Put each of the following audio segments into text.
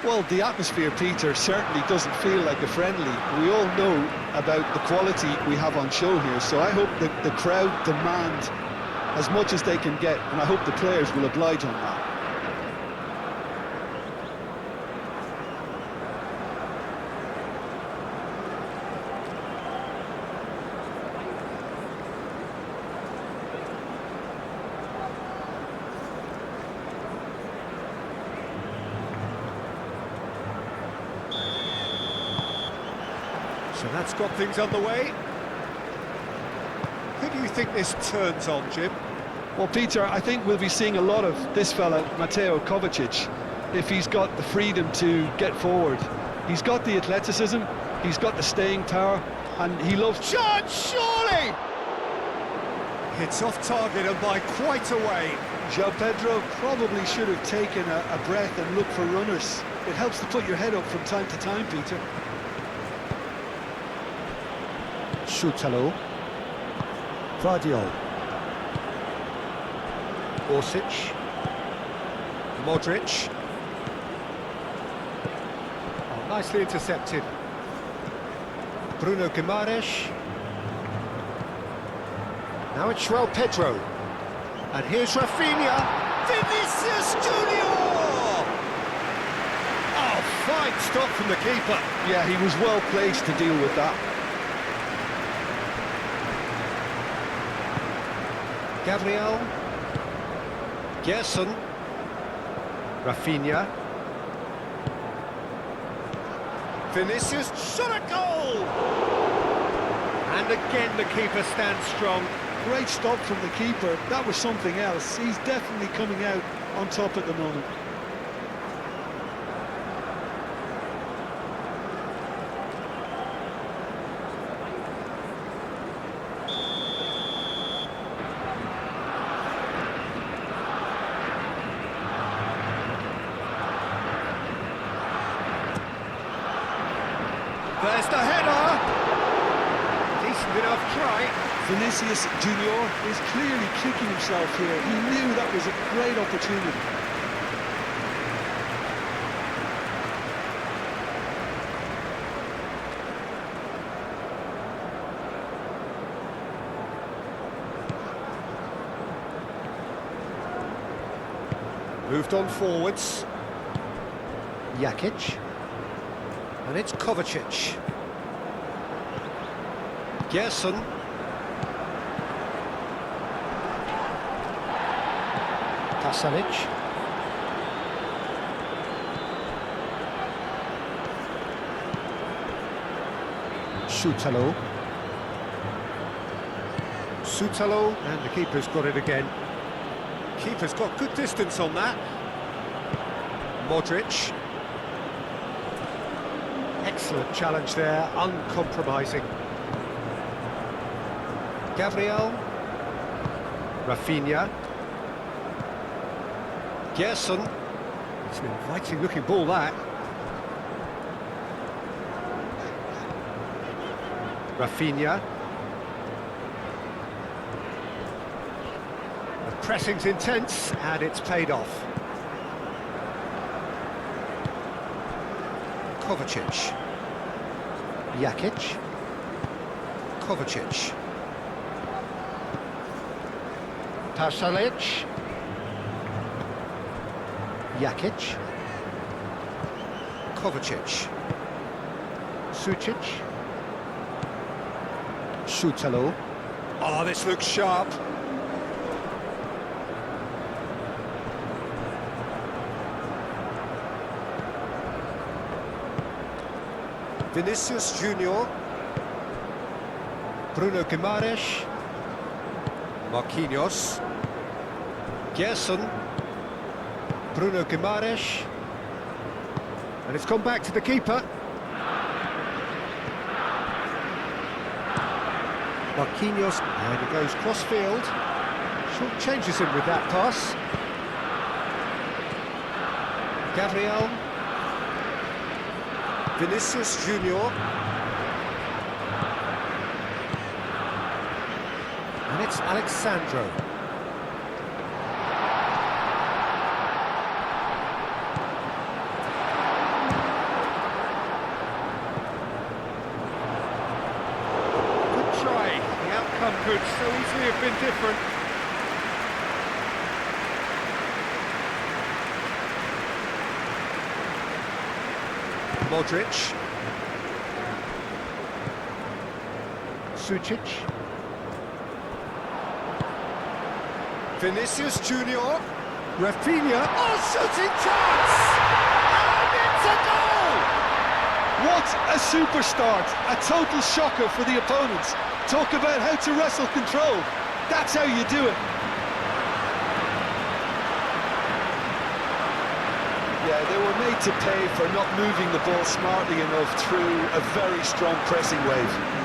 Well, the atmosphere, Peter, certainly doesn't feel like a friendly. We all know about the quality we have on show here, so I hope that the crowd demand as much as they can get, and I hope the players will oblige on that. So that's got things underway. Who do you think this turns on, Jim? Well, Peter, I think we'll be seeing a lot of this fella, Mateo Kovacic, if he's got the freedom to get forward. He's got the athleticism, he's got the staying power, and he loves... Shot, surely! Hits off target and by quite a way. João Pedro probably should have taken a breath and looked for runners. It helps to put your head up from time to time, Peter. Šutalo, Vardiol, Orsic, Modric. Oh, nicely intercepted. Bruno Guimaraes. Now it's João Pedro. And here's Rafinha. Vinicius Junior! Oh, fine stop from the keeper. Yeah, he was well placed to deal with that. Gabriel, Gerson, Rafinha, Vinicius, shot a goal! And again the keeper stands strong. Great stop from the keeper, that was something else. He's definitely coming out on top at the moment. There's the header! Decent enough try. Vinicius Junior is clearly kicking himself here. He knew that was a great opportunity. Moved on forwards. Jakic. And it's Kovacic. Gerson. Pasalic. Šutalo, Šutalo, and the keeper's got it again. Keeper's got good distance on that. Modric. Excellent challenge there, uncompromising. Gabriel. Rafinha. Gerson. It's an inviting looking ball, that. Rafinha. The pressing's intense and it's paid off. Kovacic. Jakic. Kovacic. Pasalic. Jakic. Kovacic. Sucic. Šutalo, Oh, this looks sharp. Vinicius Junior. Bruno Guimaraes. Marquinhos. Gerson. Bruno Guimaraes. And it's gone back to the keeper. Marquinhos, and he goes cross-field. Short changes him with that pass. Gabriel. Vinicius Junior. And it's Alexandro. could so easily have been different. Modric. Sucic. Vinicius Junior. Rafinha. Oh, shooting chance! And it's a goal! What a super start! A total shocker for the opponents. Talk about how to wrestle control. That's how you do it. Yeah, they were made to pay for not moving the ball smartly enough through a very strong pressing wave.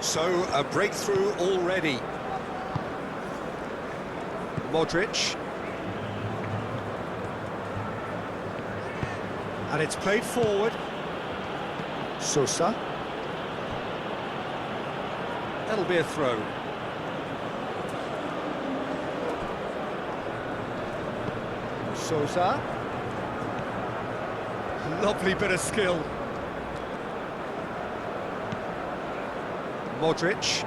So, a breakthrough already. Modric. And it's played forward. Sosa. That'll be a throw. Sosa. Lovely bit of skill. Modric.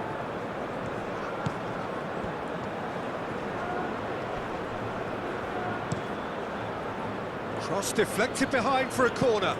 Cross deflected behind for a corner.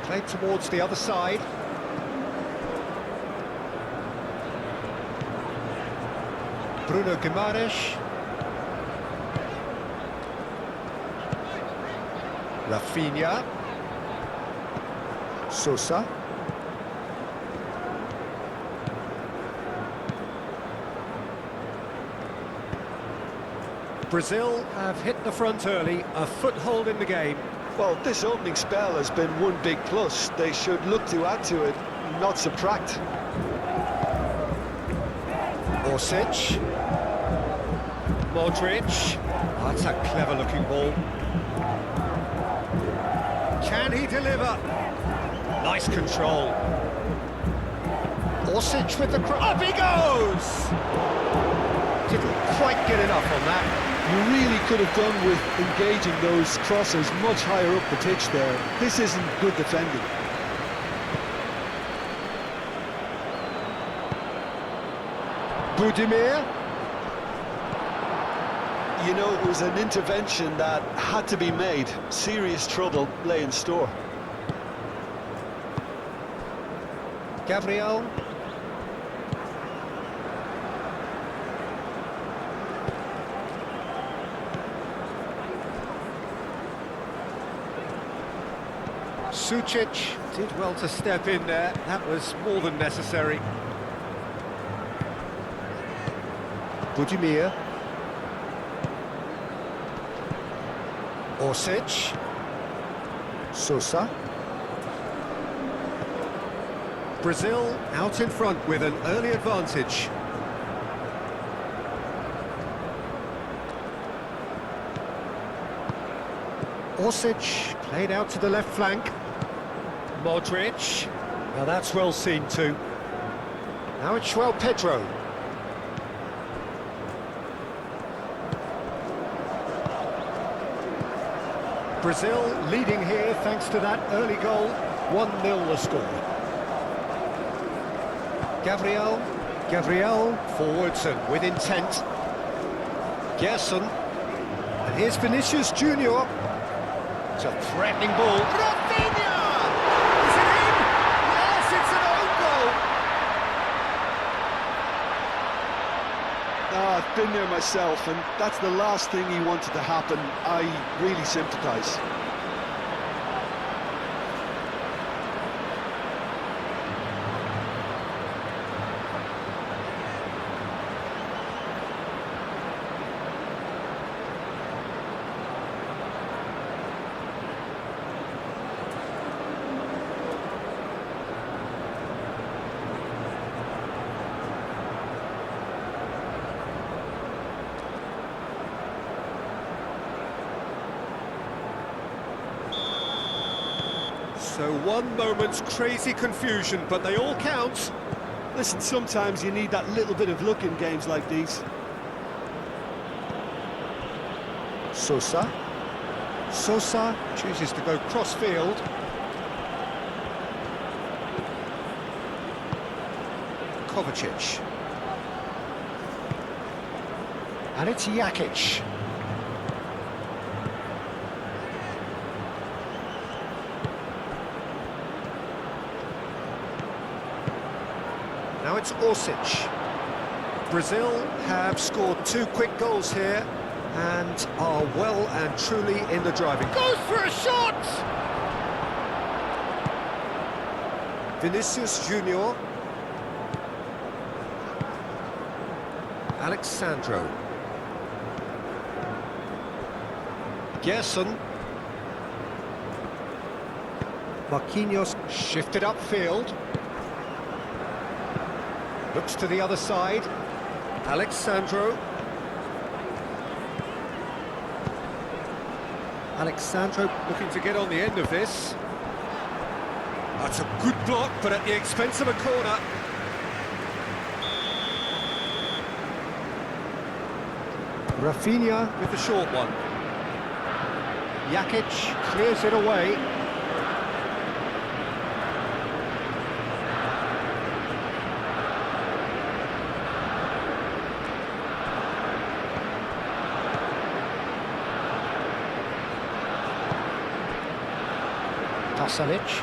Played towards the other side. Bruno Guimaraes. Rafinha. Sosa. Brazil have hit the front early, a foothold in the game. Well, this opening spell has been one big plus. They should look to add to it, not subtract. Orsic. Modric. Oh, that's a clever-looking ball. Can he deliver? Nice control. Orsic with the cross. Up he goes! Didn't quite get enough on that. You really could have done with engaging those crossers much higher up the pitch there. This isn't good defending. Budimir. You know, it was an intervention that had to be made. Serious trouble lay in store. Gabriel. Sucic did well to step in there. That was more than necessary. Budimir. Orsic. Sosa. Brazil out in front with an early advantage. Orsic played out to the left flank. Modric. Well, that's well seen too. Now it's João Pedro. Brazil leading here thanks to that early goal. 1-0 the score. Gabriel forwards and with intent. Gerson. And here's Vinicius Junior. It's a threatening ball. Rafinha! Is it in? Yes, it's an own goal. been there myself, and that's the last thing he wanted to happen. I really sympathise. So one moment's crazy confusion, but they all count. Listen, sometimes you need that little bit of luck in games like these. Sosa. Sosa. Chooses to go cross-field. Kovacic. And it's Jakic. Now it's Orsic. Brazil have scored 2 quick goals here and are well and truly in the driving. Goes for a shot! Vinicius Junior. Alexandro. Gerson. Marquinhos shifted upfield. Looks to the other side. Alexandro. Alexandro looking to get on the end of this. That's a good block, but at the expense of a corner. Rafinha with the short one. Jakic clears it away. Pasalic.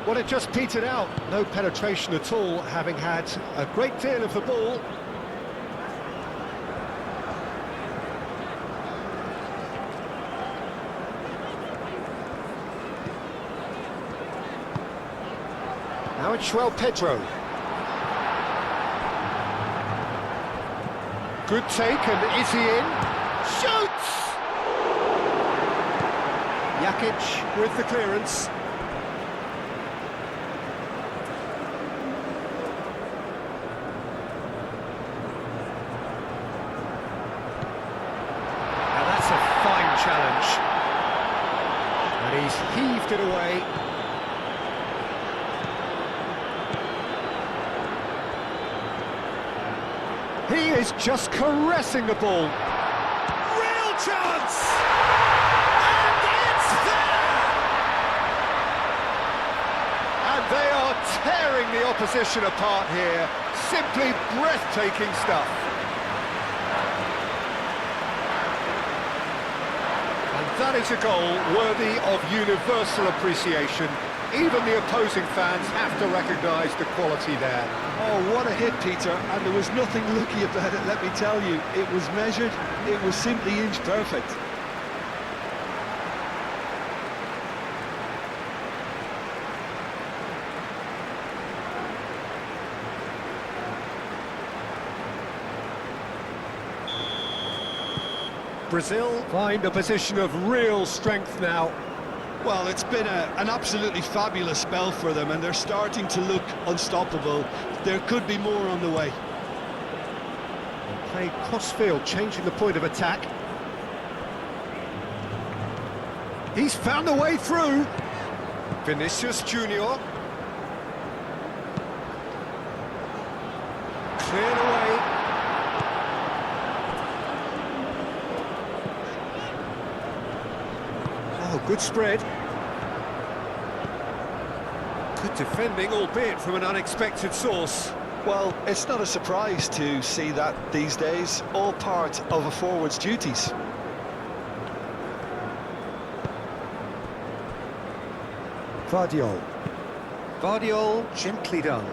Well, it just petered out. No penetration at all, having had a great deal of the ball. Now it's João Pedro. Good take, and is he in? Shoots! Jakic with the clearance. Now that's a fine challenge. And he's heaved it away. He is just caressing the ball. Real chance! And it's there! And they are tearing the opposition apart here. Simply breathtaking stuff. And that is a goal worthy of universal appreciation. Even the opposing fans have to recognise the quality there. Oh, what a hit, Peter, and there was nothing lucky about it, let me tell you. It was measured, it was simply inch perfect. Brazil find a position of real strength now. Well, it's been an absolutely fabulous spell for them, and they're starting to look unstoppable. There could be more on the way. Play cross-field, changing the point of attack. He's found a way through. Vinicius Junior. Cleared away. Oh, good spread. Good defending, albeit from an unexpected source. Well, it's not a surprise to see that these days, all part of a forward's duties. Vardiol. Vardiol, gently done.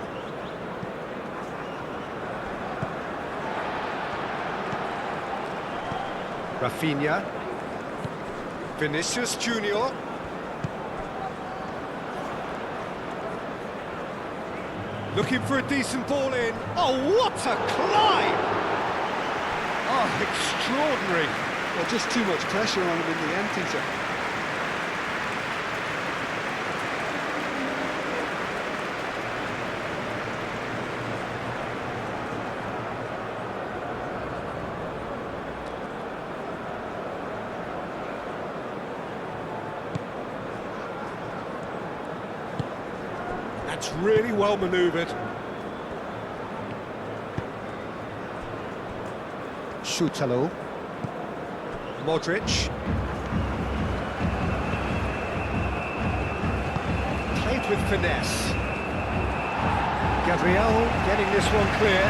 Rafinha. Vinicius Junior. Looking for a decent ball in. Oh, what a climb! Oh, extraordinary. Well, just too much pressure on him in the end, Peter. That's really well manoeuvred. Shutalo. Modric. Played with finesse. Gabriel getting this one clear.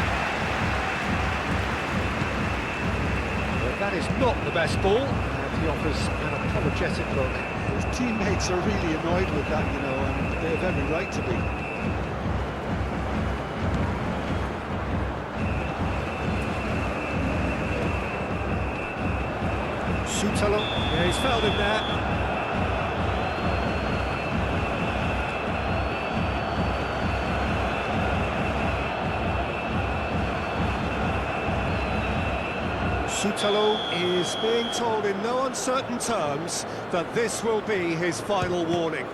But that is not the best ball, and he offers an apologetic look. His teammates are really annoyed with that, you know, and they have every right to be. Shutalo. Yeah, he's fouled him there. Shutalo is being told in no uncertain terms that this will be his final warning.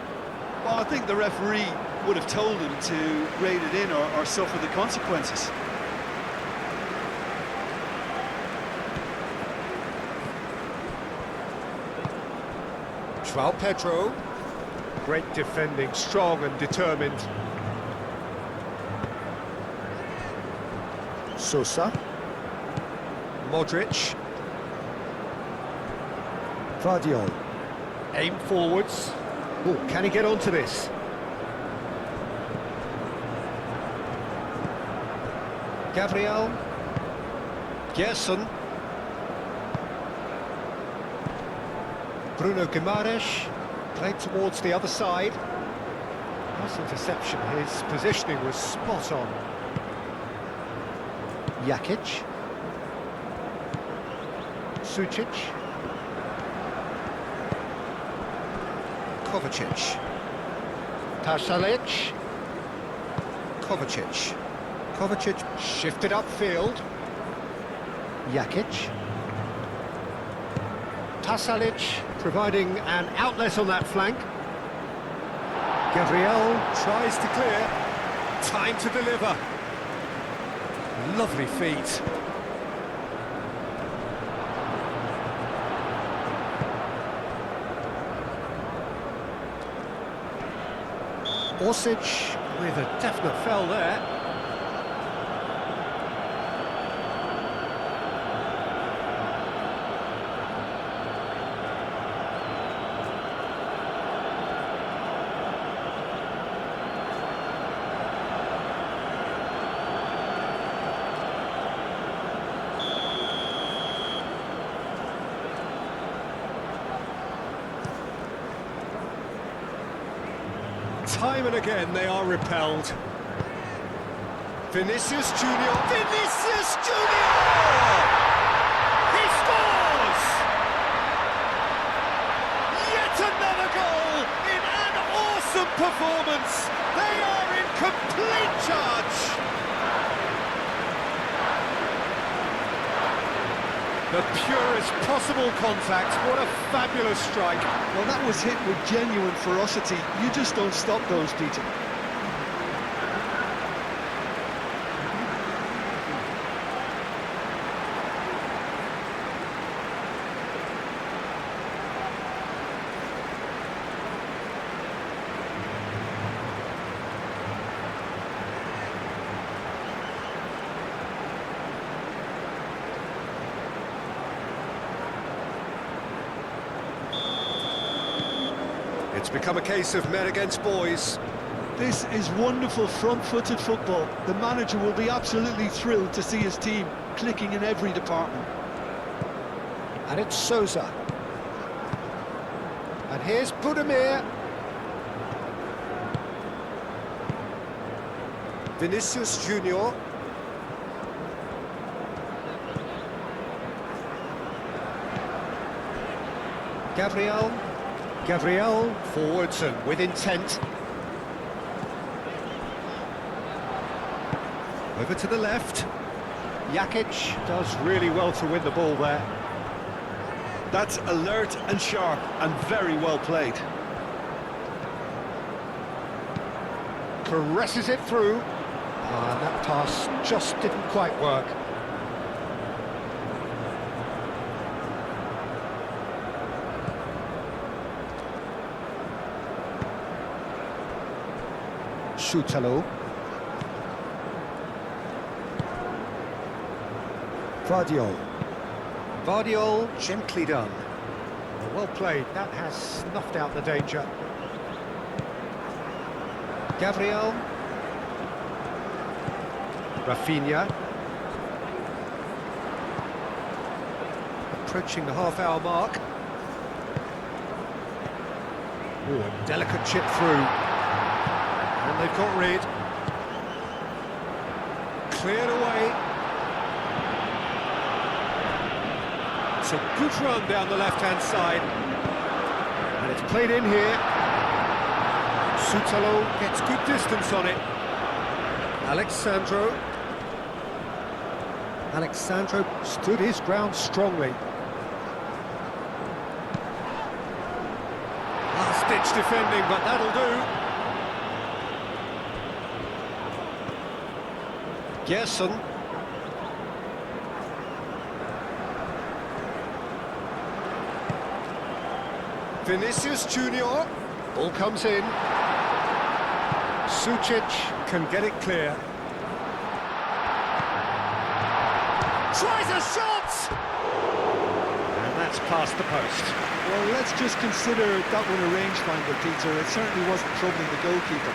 Well, I think the referee would have told him to rate it in or suffer the consequences. João Pedro. Great defending, strong and determined. Sosa. Modric. Vardiol. Aim forwards. Oh, can he get onto this? Gabriel. Gerson. Bruno Guimaraes. Played towards the other side. Nice interception. His positioning was spot on. Jakic. Sucic. Kovacic. Pasalic. Kovacic. Kovacic shifted upfield. Jakic. Pasalic providing an outlet on that flank. Gabriel tries to clear. Time to deliver. Lovely feet. Orsic with a definite foul there. Time and again they are repelled. Vinicius Junior. Vinicius Junior! He scores! Yet another goal in an awesome performance. They are in complete charge. The purest possible contact. What a fabulous strike. Well, that was hit with genuine ferocity. You just don't stop those, Peter. It's become a case of men against boys. This is wonderful front-footed football. The manager will be absolutely thrilled to see his team clicking in every department. And it's Sosa. And here's Budimir. Vinicius Junior. Gabriel. Gabriel forwards and with intent. Over to the left. Jakic does really well to win the ball there. That's alert and sharp and very well played. Caresses it through. And that pass just didn't quite work. Shutalo. Vardiol. Vardiol, gently done. Well played, that has snuffed out the danger. Gabriel. Rafinha. Approaching the half-hour mark. Ooh, a delicate chip through. And they've got rid. Cleared away. It's a good run down the left-hand side. And it's played in here. Sutalo gets good distance on it. Alexandro stood his ground strongly. Last-ditch defending, but that'll do. Gerson. Vinicius Junior. Ball comes in. Sucic can get it clear. Tries a shot! And that's past the post. Well, let's just consider that one a rangefinder, Peter. It certainly wasn't troubling the goalkeeper.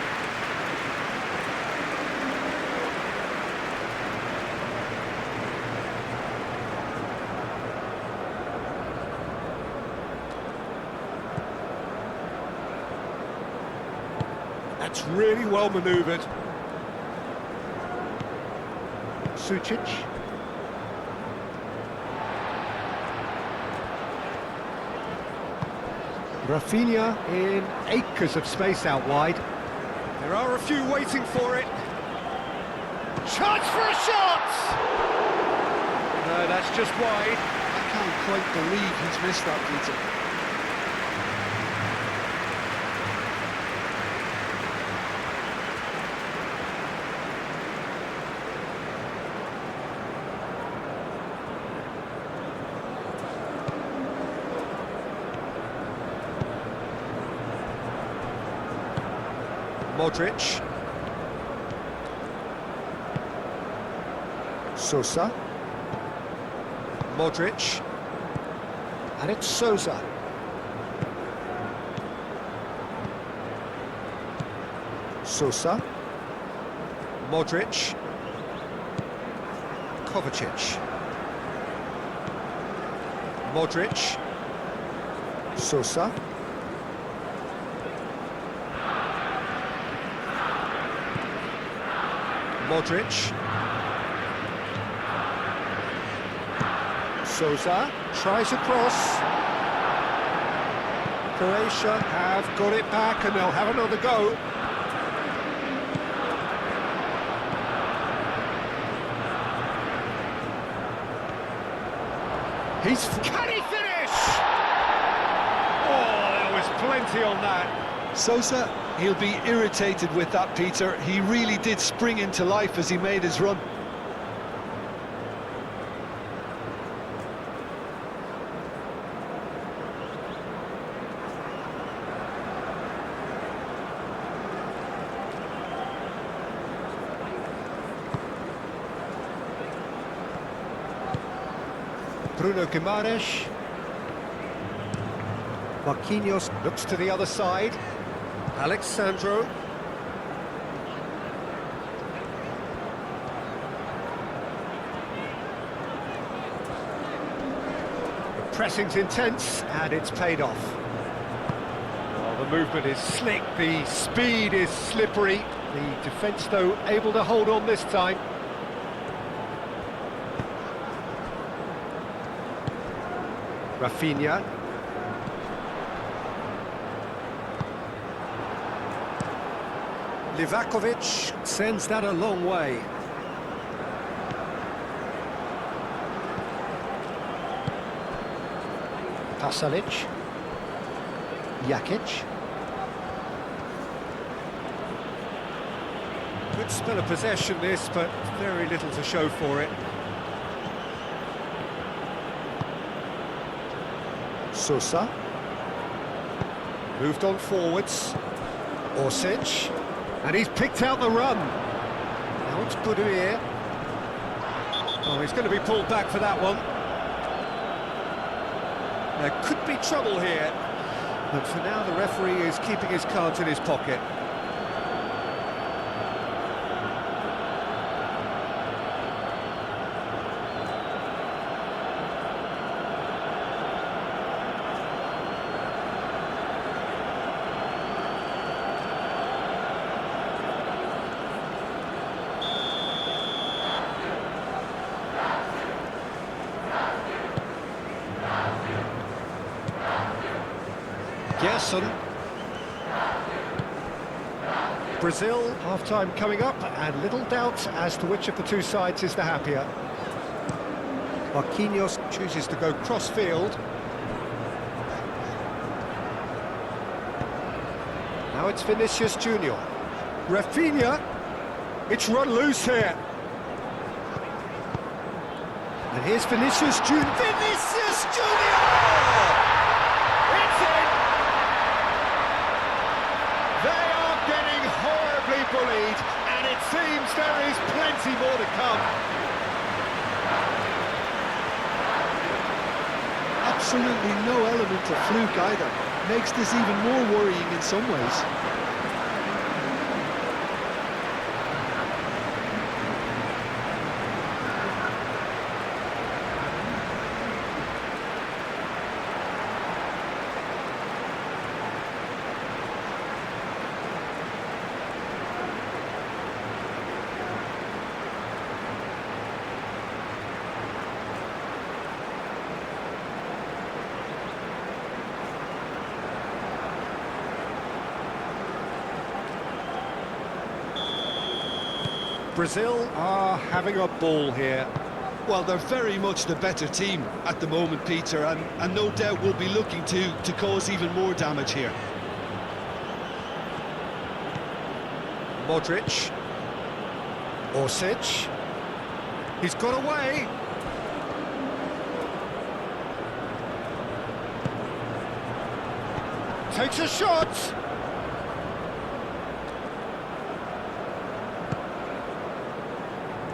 That's really well manoeuvred. Sucic. Rafinha in acres of space out wide. There are a few waiting for it. Chance for a shot! No, that's just wide. I can't quite believe he's missed that, Peter. Modric. Sosa. Modric. And it's Sosa. Sosa. Modric. Kovacic. Modric. Sosa. Modric. Sosa. Tries a cross. Croatia have got it back and they'll have another go. Can he finish? Oh, there was plenty on that. Sosa, he'll be irritated with that, Peter. He really did spring into life as he made his run. Bruno Guimaraes. Marquinhos looks to the other side. Alexandro. The pressing's intense and it's paid off. Well, the movement is slick, the speed is slippery. The defence, though, able to hold on this time. Rafinha. Livakovic sends that a long way. Pasalic. Jakic. Good spell of possession this, but very little to show for it. Sosa. Moved on forwards. Orsic. And he's picked out the run. Now it's Buduir. Oh, he's going to be pulled back for that one. There could be trouble here. But for now, the referee is keeping his cards in his pocket. Gerson. Brazil, half-time coming up, and little doubt as to which of the two sides is the happier. Marquinhos chooses to go cross-field. Now it's Vinicius Junior. Rafinha, it's run loose here. And here's Vinicius Junior. Vinicius Junior! It's in! They are getting horribly bullied, and it seems there is plenty more to come. Absolutely no element of fluke either. Makes this even more worrying in some ways. Brazil are having a ball here. Well, they're very much the better team at the moment, Peter, and no doubt will be looking to cause even more damage here. Modric. Orsic. He's got away. Takes a shot.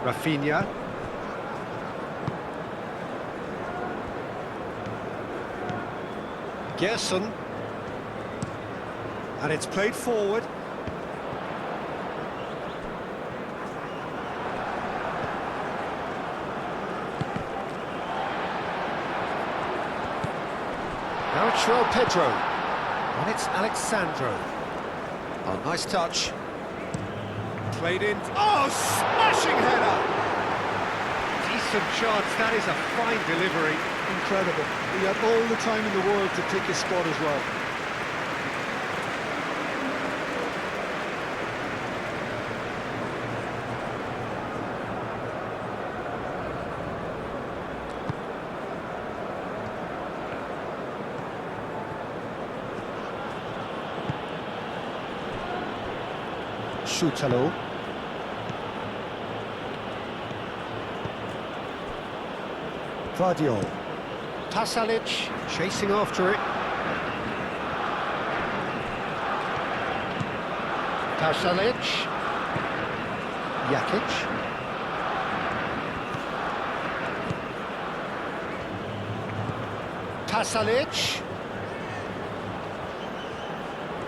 Rafinha. Gerson. And it's played forward. Now it's João Pedro. And it's Alexandro. Oh, nice touch. Played in. Oh, smashing header! Decent chance. That is a fine delivery. Incredible. He had all the time in the world to pick his spot as well. Schutalo. Vardiol. Pasalic chasing after it. Pasalic. Jakic. Pasalic.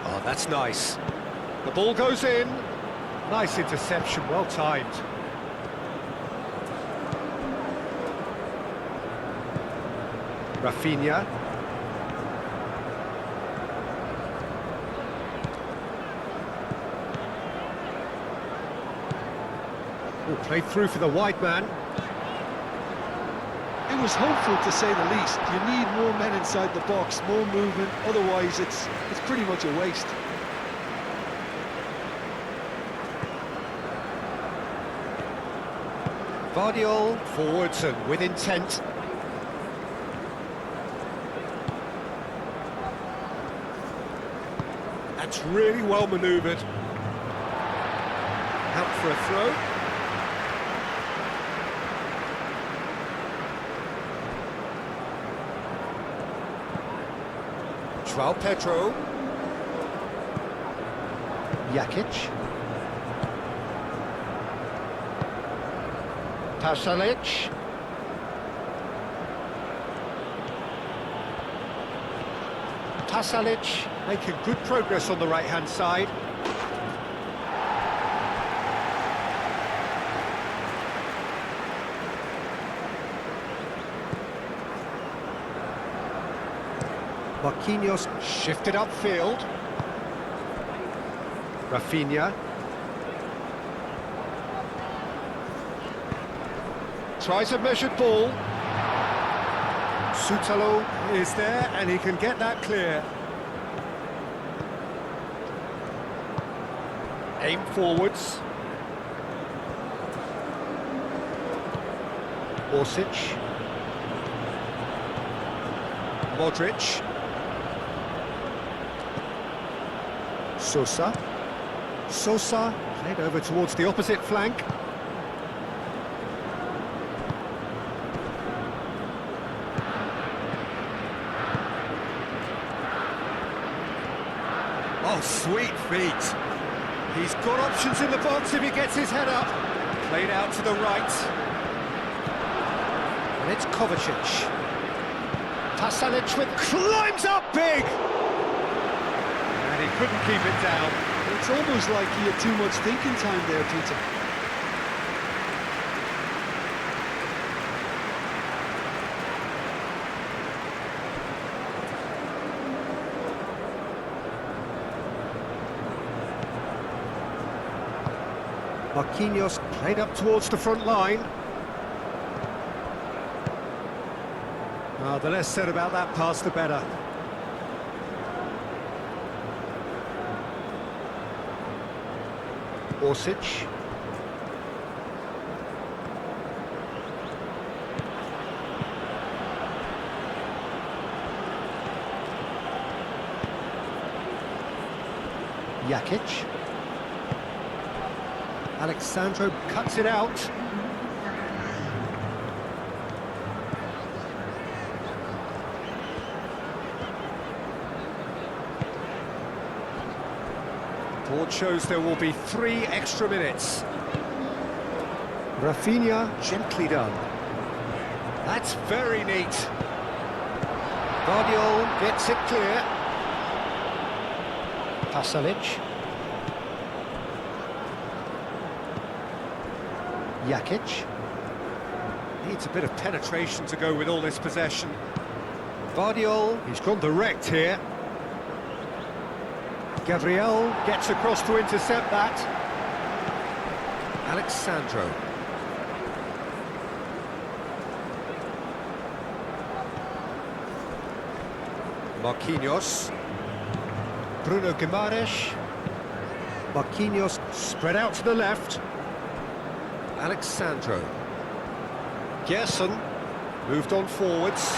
Oh, that's nice. The ball goes in. Nice interception, well timed. Rafinha. Oh, played through for the wide man. It was hopeful, to say the least. You need more men inside the box, more movement, otherwise it's pretty much a waste. Vardiol forwards and with intent. That's really well manoeuvred. Out for a throw. João Pedro. Jakic. Pasalic. Pasalic. Making good progress on the right-hand side. Marquinhos shifted upfield. Rafinha. Tries a measured ball. Sutalo is there and he can get that clear. Aim forwards. Orsic. Modric. Sosa. Sosa played over towards the opposite flank. Oh, sweet feet. He's got options in the box if he gets his head up. Played out to the right. And it's Kovacic. Pasalic with... Climbs up big! And he couldn't keep it down. It's almost like he had too much thinking time there, Peter. Marquinhos played up towards the front line. The less said about that pass, the better. Orsic. Jakic. Alexandro cuts it out. Board shows there will be 3 extra minutes. Rafinha, gently done. That's very neat. Vardiol gets it clear. Pasalic. Jakic. Needs a bit of penetration to go with all this possession. Vardiol, he's gone direct here. Gabriel gets across to intercept that. Alexandro. Marquinhos. Bruno Guimaraes. Marquinhos spread out to the left. Alexandro. Gerson moved on forwards.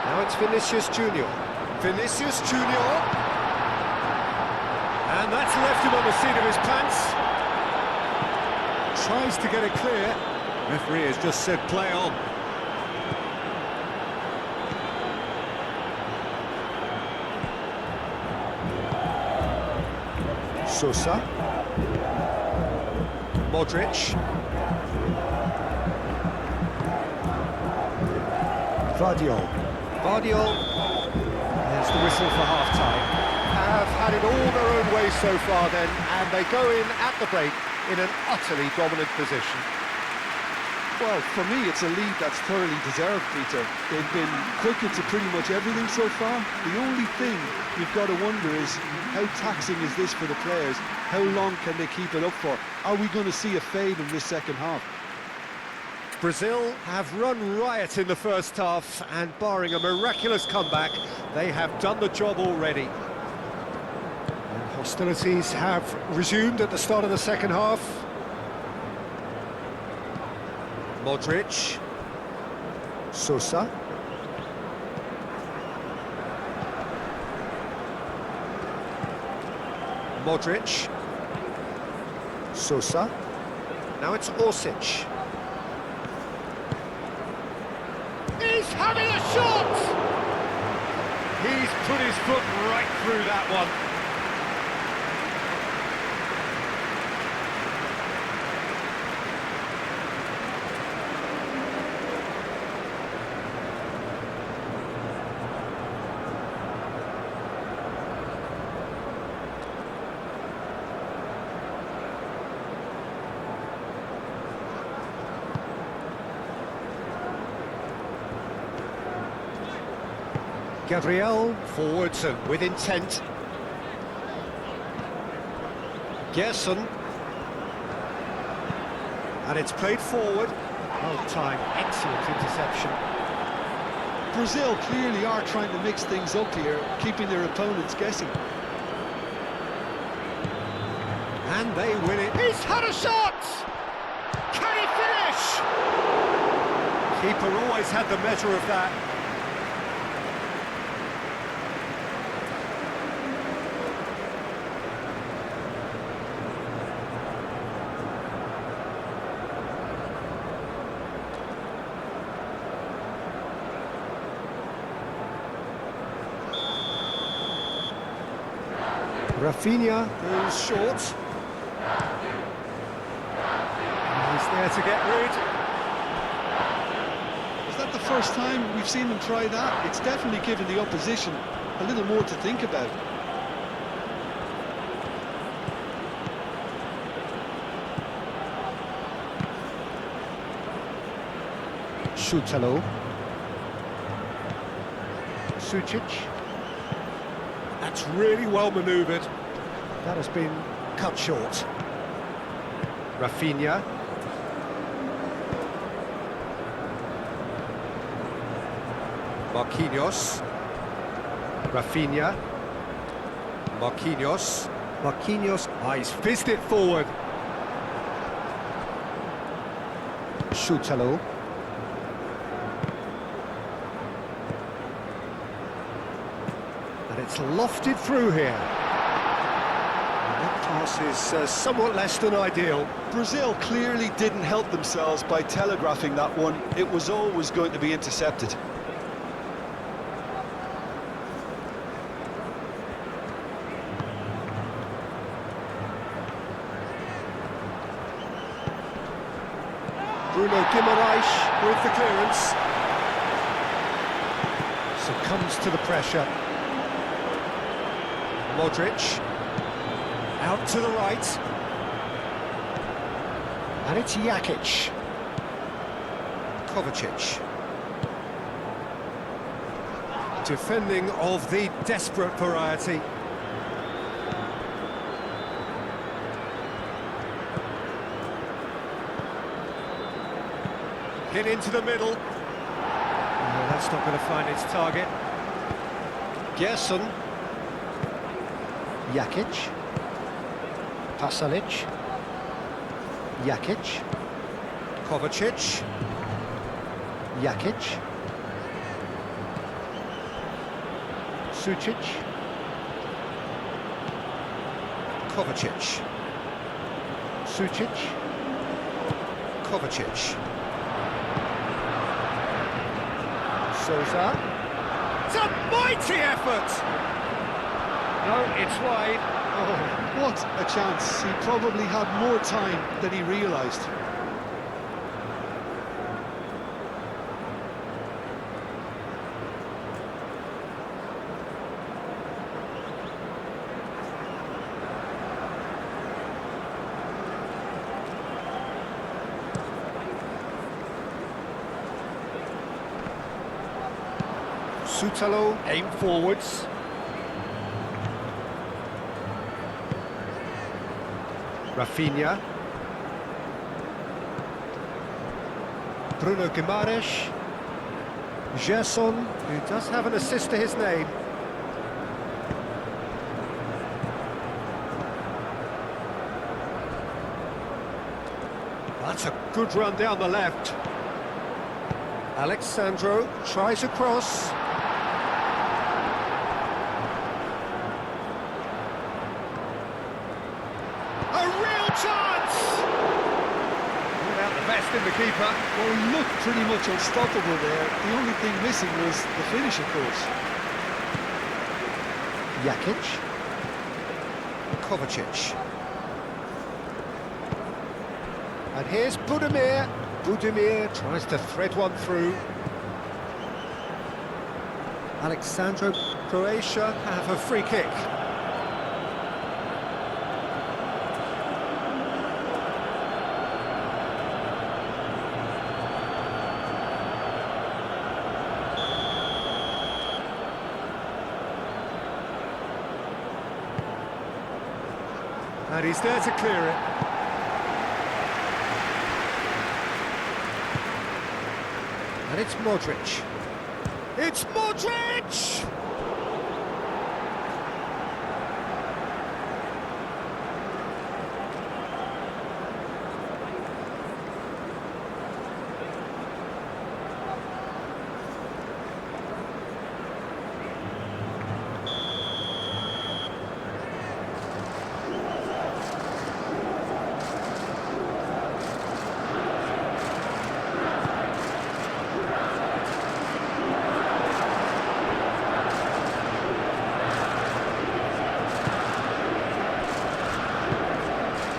Now it's Vinicius Junior. Vinicius Junior. And that's left him on the seat of his pants. Tries to get it clear. Referee has just said play on. Sosa. Modric. Vardiol. Vardiol. There's the whistle for half-time. Have had it all their own way so far then, and they go in at the break in an utterly dominant position. Well, for me, it's a lead that's thoroughly deserved, Peter. They've been quicker to pretty much everything so far. The only thing you've got to wonder is, how taxing is this for the players? How long can they keep it up for? Are we going to see a fade in this second half? Brazil have run riot in the first half, and barring a miraculous comeback, they have done the job already. And hostilities have resumed at the start of the second half. Modric. Sosa. Modric. Sosa. Now it's Orsic. He's having a shot! He's put his foot right through that one. Gabriel forwards and with intent. Gerson. And it's played forward. Well timed, excellent interception. Brazil clearly are trying to mix things up here, keeping their opponents guessing. And they win it. He's had a shot! Can he finish? Keeper always had the measure of that. Rafinha goes short. He's there to get rid. Is that the first time we've seen them try that? It's definitely given the opposition a little more to think about. Šutalo. Sucic. That's really well manoeuvred. That has been cut short. Rafinha. Marquinhos. Rafinha. Marquinhos. Marquinhos. Ah, he's fizzed it forward. Šutalo. And it's lofted through here. And that pass is somewhat less than ideal. Brazil clearly didn't help themselves by telegraphing that one. It was always going to be intercepted. Bruno Guimaraes with the clearance. Succumbs to the pressure. Modric. Out to the right. And it's Jakic. Kovacic. Defending of the desperate variety. Hit into the middle. No, that's not going to find its target. Gerson. Jakic. Pasalic. Jakic. Kovacic. Jakic. Sucic. Kovacic. Sucic. Kovacic. Sosa. It's a mighty effort! No, it's wide. Oh, what a chance. He probably had more time than he realised. Šutalo aim forwards. Rafinha. Bruno Guimaraes. Gerson, who does have an assist to his name. That's a good run down the left. Alexandro tries a cross. A real chance! Without the best in the keeper. Well, he looked pretty much unstoppable there. The only thing missing was the finish, of course. Jakic. Kovacic. And here's Budimir. Budimir tries to thread one through. Alexandro. Croatia have a free kick. And he's there to clear it. And it's Modric. It's Modric!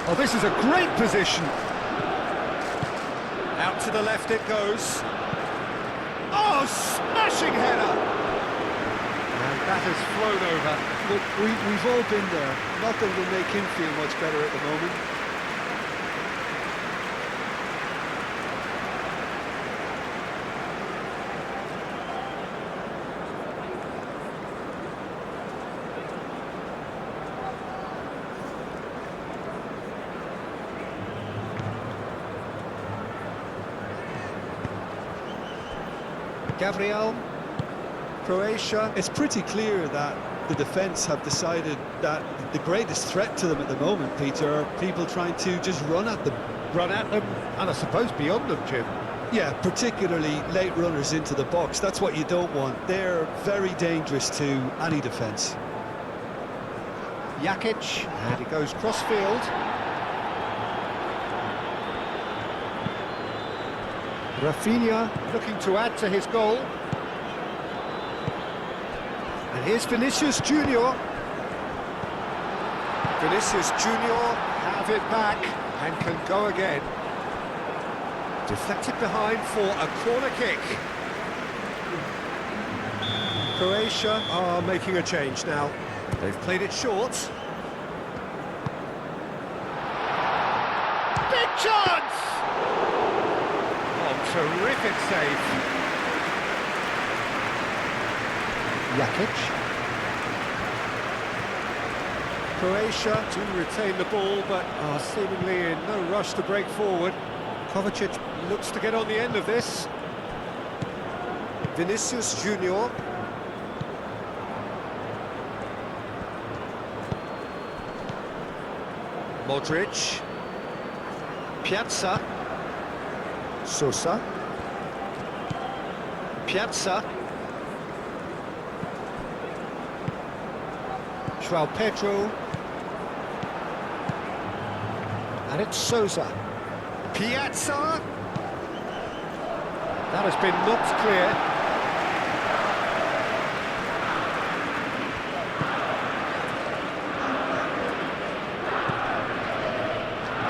Oh, this is a great position. Out to the left it goes. Oh, smashing header! And that has flown over. Look, we've all been there. Nothing will make him feel much better at the moment. Gabriel, Croatia. It's pretty clear that the defence have decided that the greatest threat to them at the moment, Peter, are people trying to just run at them. Run at them, and I suppose beyond them, Jim. Yeah, particularly late runners into the box. That's what you don't want. They're very dangerous to any defence. Jakic, and he goes cross-field. Rafinha looking to add to his goal. And here's Vinicius Junior. Vinicius Junior have it back and can go again. Deflected behind for a corner kick. Croatia are making a change now. They've played it short. Big chance! Oh, terrific save. Jakic. Croatia do retain the ball, but are seemingly in no rush to break forward. Kovacic looks to get on the end of this. Vinicius Junior. Modric. Piazza. Sosa. Piazza. João Pedro. And it's Sousa. Piazza. That has been knocked clear.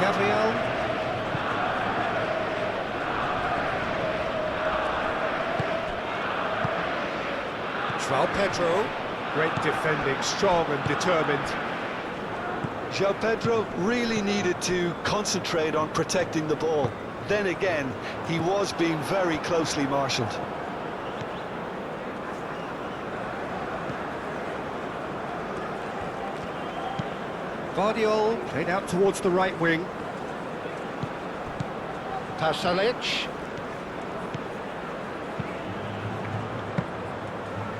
Gabriel. João Pedro. Great defending, strong and determined. João Pedro really needed to concentrate on protecting the ball. Then again, he was being very closely marshalled. Guardiol played out towards the right wing. Pasalic.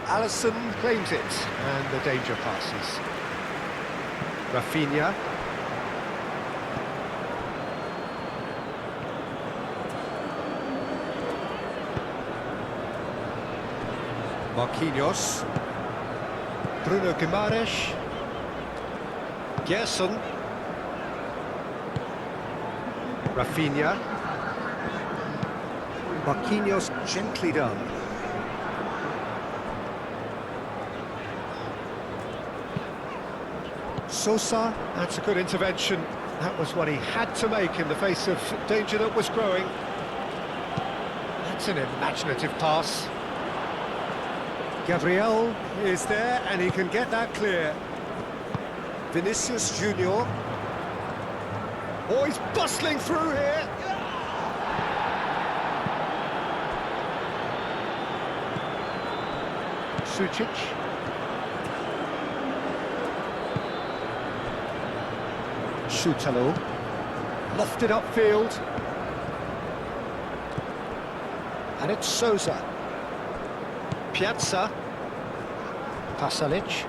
Alisson claims it, and the danger passes. Rafinha. Marquinhos. Bruno Guimaraes. Gerson. Rafinha. Marquinhos gently done. Sosa, that's a good intervention. That was what he had to make in the face of danger that was growing. That's an imaginative pass. Gabriel is there and he can get that clear. Vinicius Junior. Oh, he's bustling through here. Sucic. Shutalo. Lofted upfield. And it's Sousa. Piazza. Pasalic.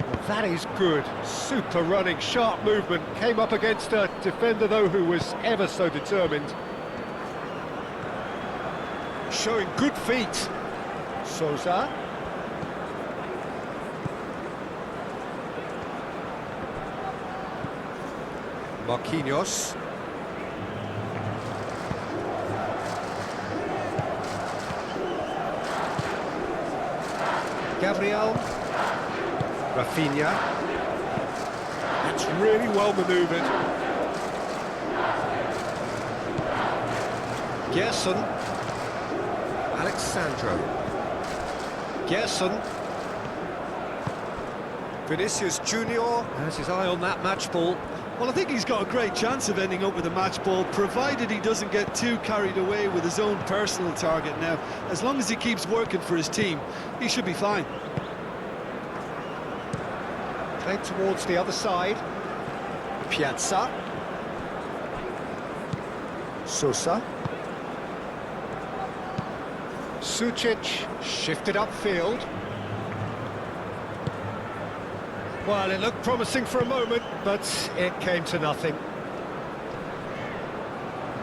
Well, that is good. Super running, sharp movement. Came up against a defender, though, who was ever so determined. Showing good feet. Sousa. Marquinhos. Gabriel. Rafinha. That's really well manoeuvred. Gerson. Alexandro. Gerson. Vinicius Junior has his eye on that match ball. Well, I think he's got a great chance of ending up with a match ball, provided he doesn't get too carried away with his own personal target now. As long as he keeps working for his team, he should be fine. Played towards the other side. Piazza. Sosa. Sucic shifted upfield. Well, it looked promising for a moment, but it came to nothing.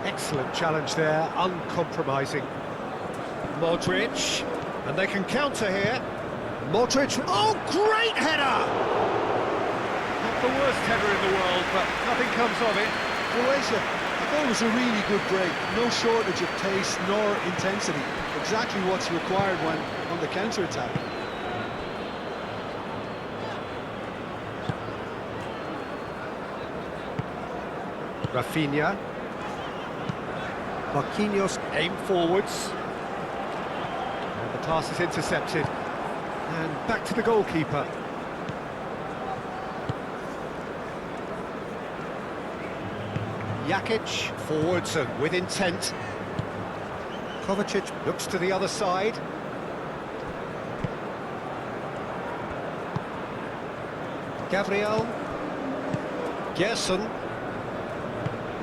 Excellent challenge there, uncompromising. Modric, and they can counter here. Modric, oh, great header! Not the worst header in the world, but nothing comes of it. Croatia, I thought it was a really good break. No shortage of pace nor intensity. Exactly what's required when on the counter-attack. Rafinha. Marquinhos aim forwards. And the pass is intercepted. And back to the goalkeeper. Jakic forwards and with intent. Kovacic looks to the other side. Gabriel. Gerson.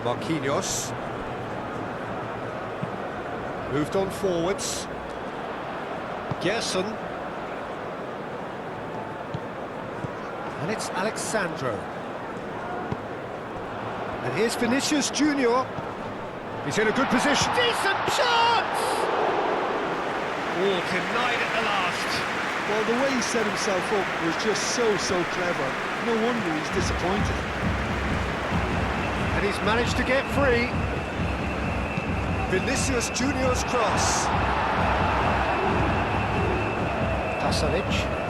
Marquinhos. Moved on forwards. Gerson. And it's Alexandro. And here's Vinicius Junior. He's in a good position. Decent chance! Oh, denied at the last. Well, the way he set himself up was just so clever. No wonder he's disappointed. And he's managed to get free. Vinicius Junior's cross. Pasalic.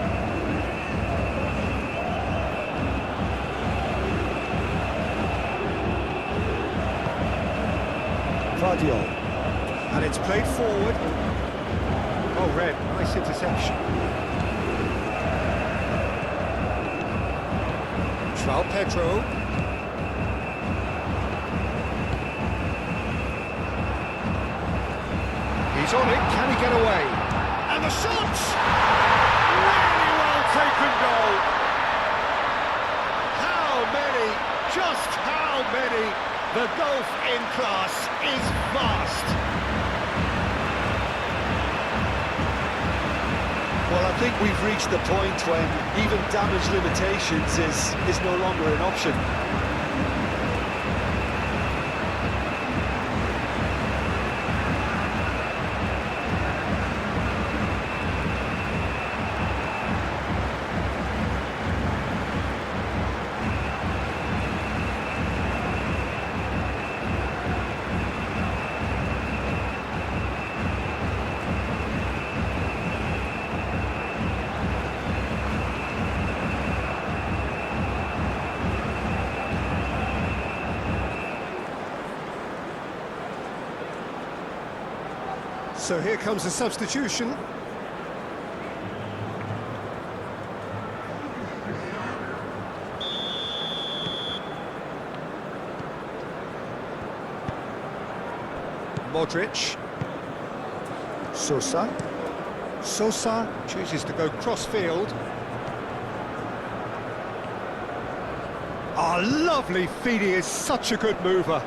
And it's played forward. Oh, Red, nice interception. João Pedro. He's on it, can he get away? And the shot! Really well taken goal. How many, just how many? The gulf in class is vast. Well, I think we've reached the point when even damage limitations is no longer an option. So here comes a substitution. Modric. Sosa. Sosa chooses to go cross-field. Oh, lovely feed, he is such a good mover.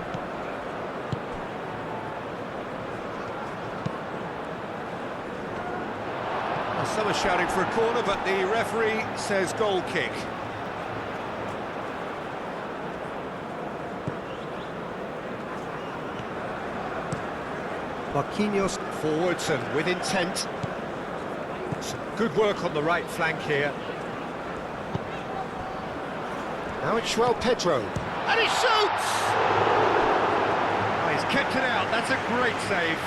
Well, some are shouting for a corner, but the referee says goal kick. Marquinhos forwards and with intent. Some good work on the right flank here. Now it's João Pedro. And he shoots! Oh, he's kept it out, that's a great save.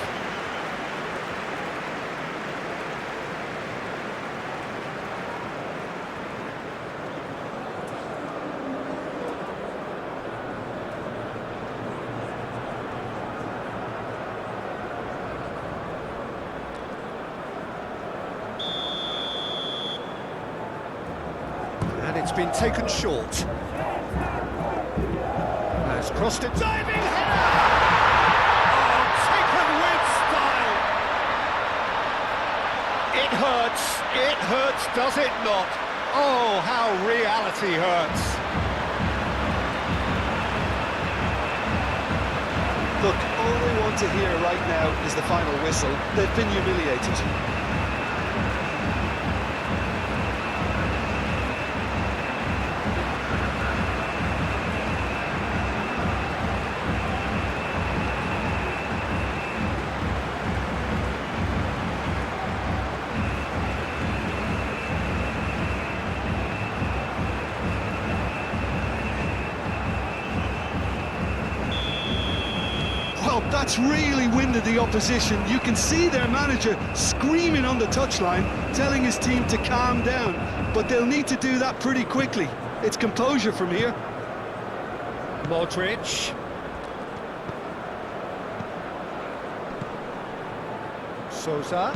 And it's been taken short. Has crossed it. Diving header! Oh, taken with style! It hurts, does it not? Oh, how reality hurts. Look, all they want to hear right now is the final whistle. They've been humiliated. Well, that's really winded the opposition. You can see their manager screaming on the touchline, telling his team to calm down. But they'll need to do that pretty quickly. It's composure from here. Modric. Sosa.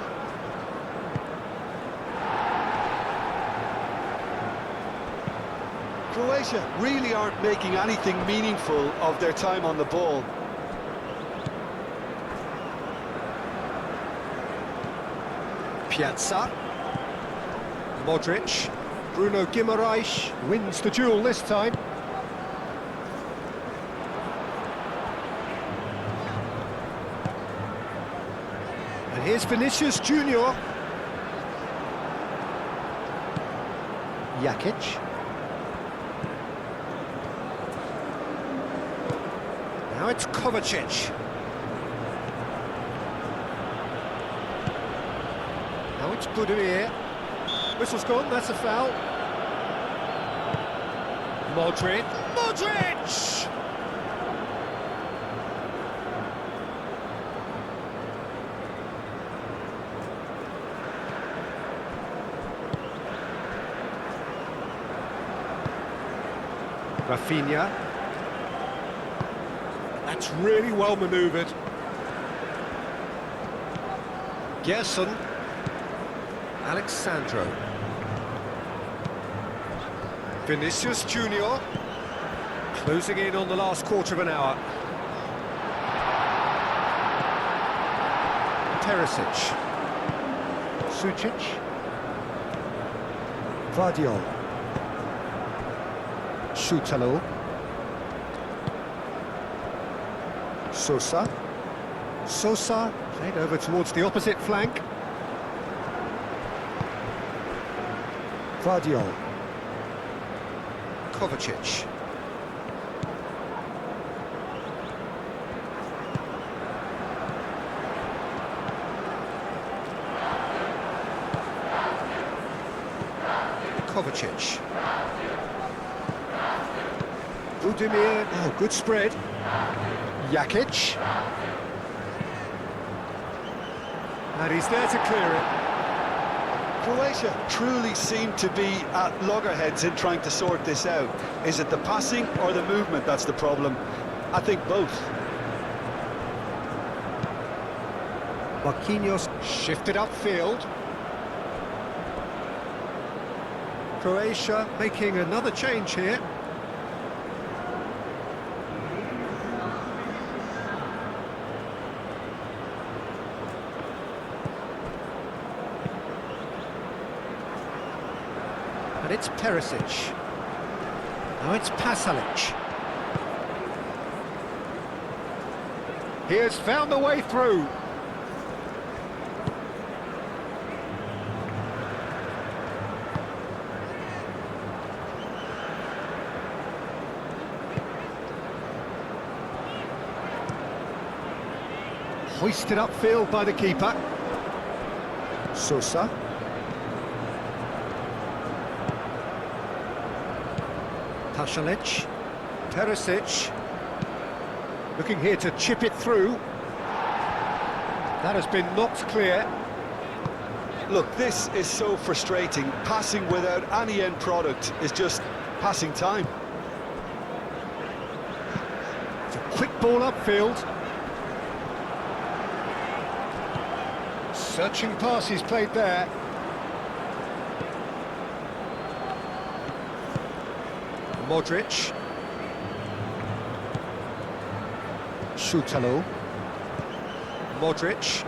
Croatia really aren't making anything meaningful of their time on the ball. Piazza. Modric. Bruno Guimaraes wins the duel this time. And here's Vinicius Junior. Jakic. Now it's Kovacic. Now it's Budimir. Whistle's gone, that's a foul. Modric. Modric! Rafinha. That's really well manoeuvred. Gerson. Alexandro. Vinicius Junior. Closing in on the last quarter of an hour. Perisic. Sucic. Vardiol. Šutalo. Sosa. Sosa played over towards the opposite flank. Vardiol. Kovacic. Kovacic. Budimir. Oh, good spread. Jakic. And he's there to clear it. Croatia truly seem to be at loggerheads in trying to sort this out. Is it the passing or the movement that's the problem? I think both. Marquinhos shifted upfield. Croatia making another change here. And it's Perisic. Now it's Pasalic. He has found the way through. Hoisted upfield by the keeper. Sosa. Pasalic. Perisic. Looking here to chip it through. That has been knocked clear. Look, this is so frustrating. Passing without any end product is just passing time. It's a quick ball upfield. Searching passes played there. Modric. Soutalo. Modric.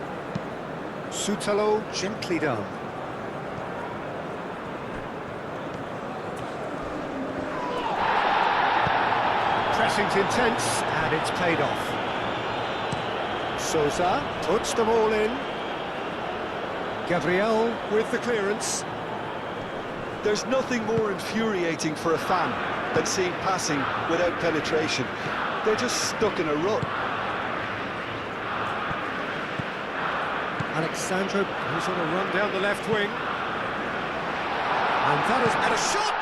Soutalo gently done. Pressing's intense, and it's paid off. Sosa puts the ball in. Gabriel with the clearance. There's nothing more infuriating for a fan than seeing passing without penetration. They're just stuck in a rut. Alexandro, who's on a run down the left wing. And that is at a shot!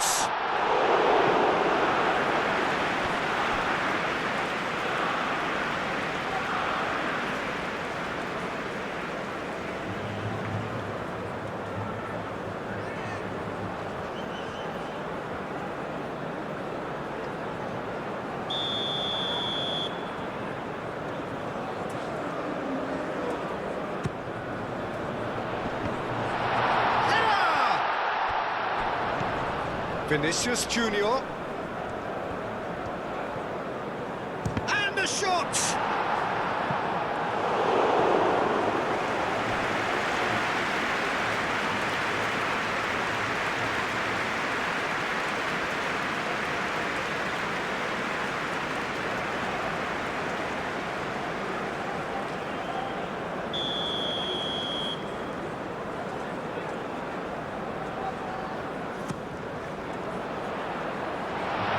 Vinicius Junior. And a shot!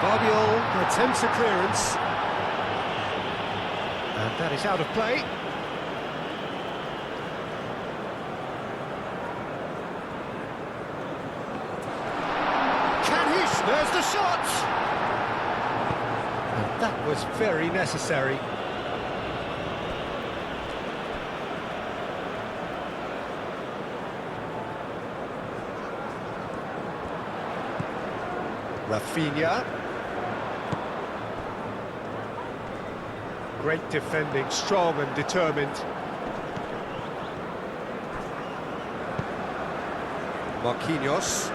Barbiol attempts a clearance. And that is out of play. Can he? There's the shot! And that was very necessary. Rafinha. Great defending, strong and determined. Marquinhos.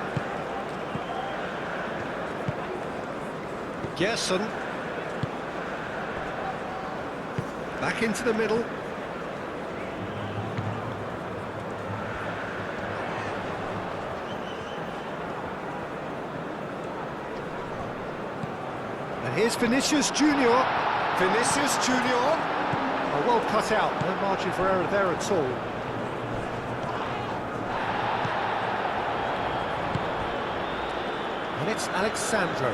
Gerson. Back into the middle. And here's Vinicius Junior. Vinicius Junior. Oh, well cut out, no margin for error there at all. And it's Alexandro.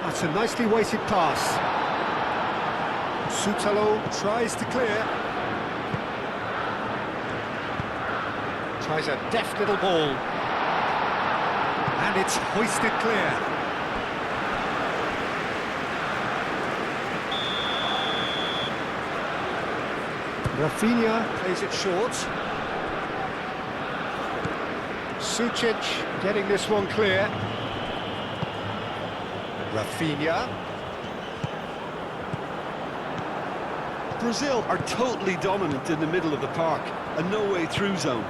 That's a nicely weighted pass. Soutalo tries to clear. Tries a deft little ball. And it's hoisted clear. Rafinha plays it short. Sucic getting this one clear. Rafinha. Brazil are totally dominant in the middle of the park, a no-way through zone.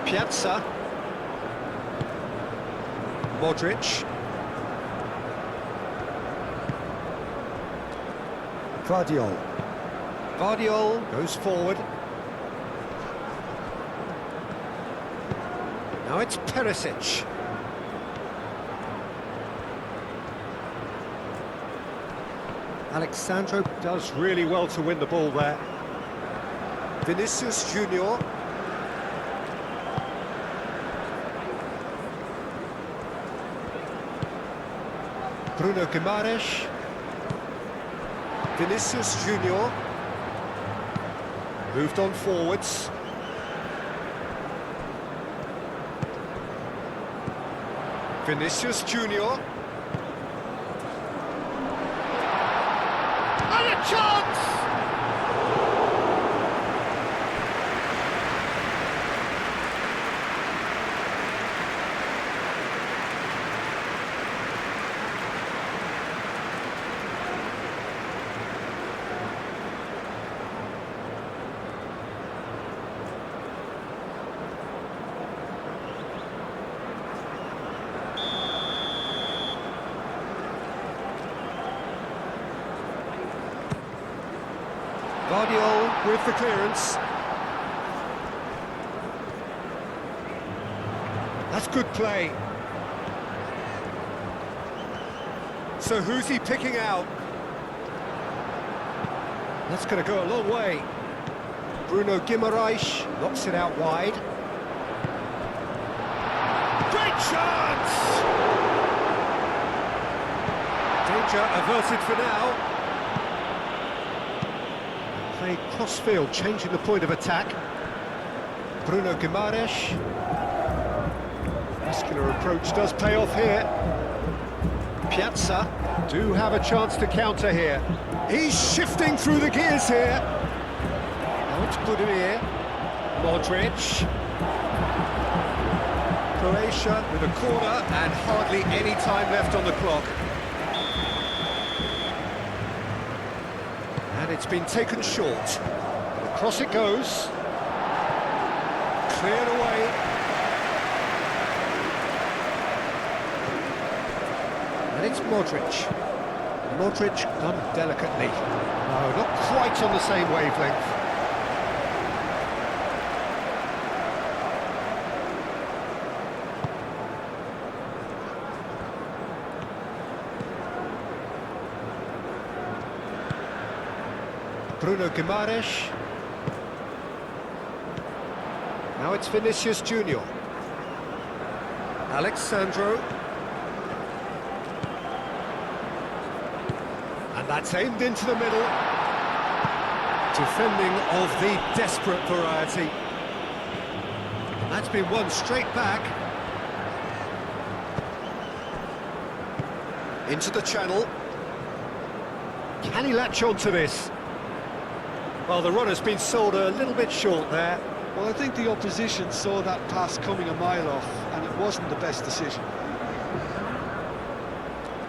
Piazza. Modric. Vardiol. Vardiol goes forward. Now it's Perisic. Alexandro does really well to win the ball there. Vinicius Junior. Bruno Guimaraes. Vinicius Junior. Moved on forwards. Vinicius Junior. And a chance! Vardiol with the clearance. That's good play. So who's he picking out? That's going to go a long way. Bruno Guimaraes knocks it out wide. Great chance! Danger averted for now. Play cross-field, changing the point of attack. Bruno Guimaraes. Muscular approach does pay off here. Piazza do have a chance to counter here. He's shifting through the gears here. Now it's Budimir. Modric. Croatia with a corner and hardly any time left on the clock. And it's been taken short. Across it goes. Cleared away. And it's Modric. Modric done delicately. No, not quite on the same wavelength. Bruno Guimaraes. Now it's Vinicius Junior. Alexandro. And that's aimed into the middle. Defending of the desperate variety. And that's been won straight back. Into the channel. Can he latch on to this? Well, the runner's been sold a little bit short there. Well, I think the opposition saw that pass coming a mile off, and it wasn't the best decision.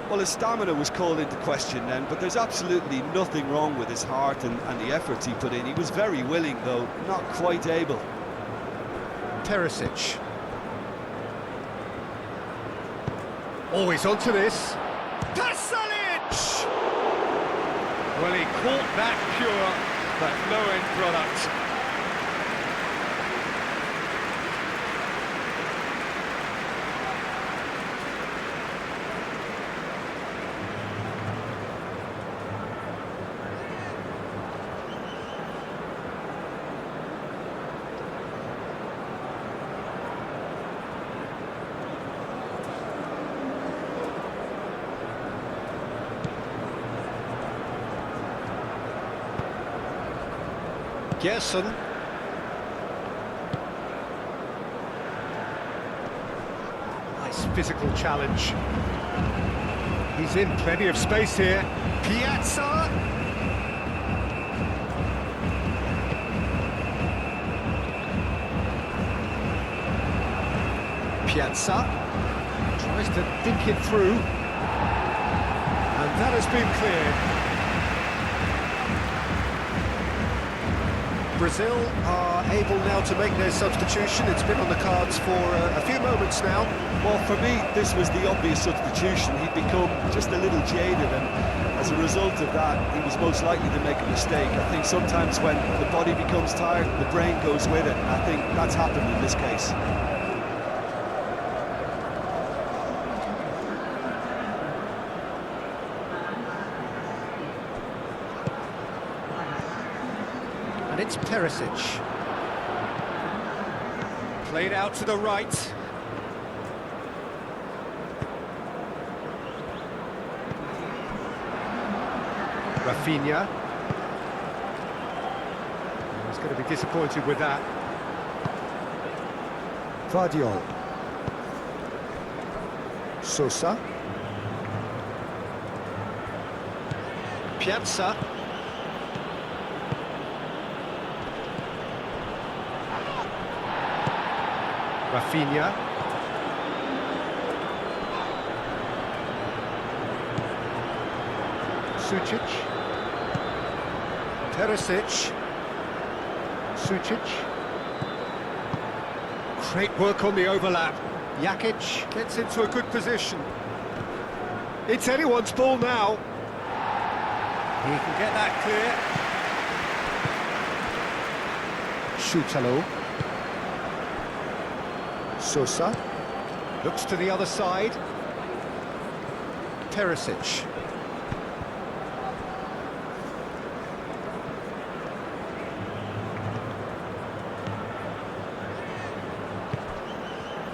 Well, his stamina was called into question then, but there's absolutely nothing wrong with his heart and the efforts he put in. He was very willing, though, not quite able. Perisic. Always onto this. Pasalic! Well, he caught that pure, but no end product. Gerson. Nice physical challenge. He's in plenty of space here. Piazza. Piazza tries to think it through. And that has been cleared. Brazil are able now to make their substitution. It's been on the cards for a few moments now. Well, for me, this was the obvious substitution. He'd become just a little jaded, and as a result of that, he was most likely to make a mistake. I think sometimes when the body becomes tired, the brain goes with it. I think that's happened in this case. And it's Perisic. Played out to the right. Rafinha. He's going to be disappointed with that. Vardiol. Sosa. Piazza. Rafinha. Sucic. Perisic. Sucic. Great work on the overlap. Jakic gets into a good position. It's anyone's ball now. He can get that clear. Schutalo. Sosa. Looks to the other side. Perisic.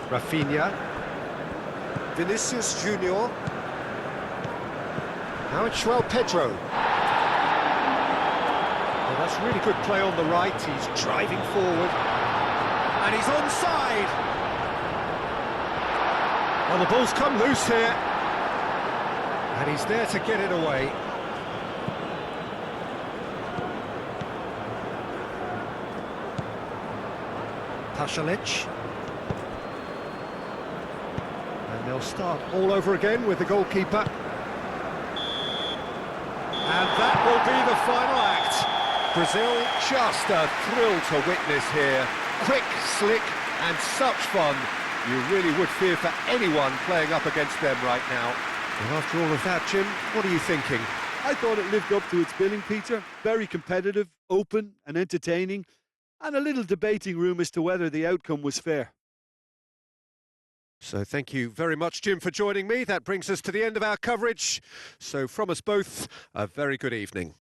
Rafinha. Vinicius Junior. Now it's João Pedro. Well, that's really good play on the right. He's driving forward. And he's onside. Well, the ball's come loose here. And he's there to get it away. Pasalic. And they'll start all over again with the goalkeeper. And that will be the final act. Brazil, just a thrill to witness here. Quick, slick, and such fun. You really would fear for anyone playing up against them right now. And after all of that, Jim, what are you thinking? I thought it lived up to its billing, Peter. Very competitive, open and entertaining, and a little debating room as to whether the outcome was fair. So thank you very much, Jim, for joining me. That brings us to the end of our coverage. So from us both, a very good evening.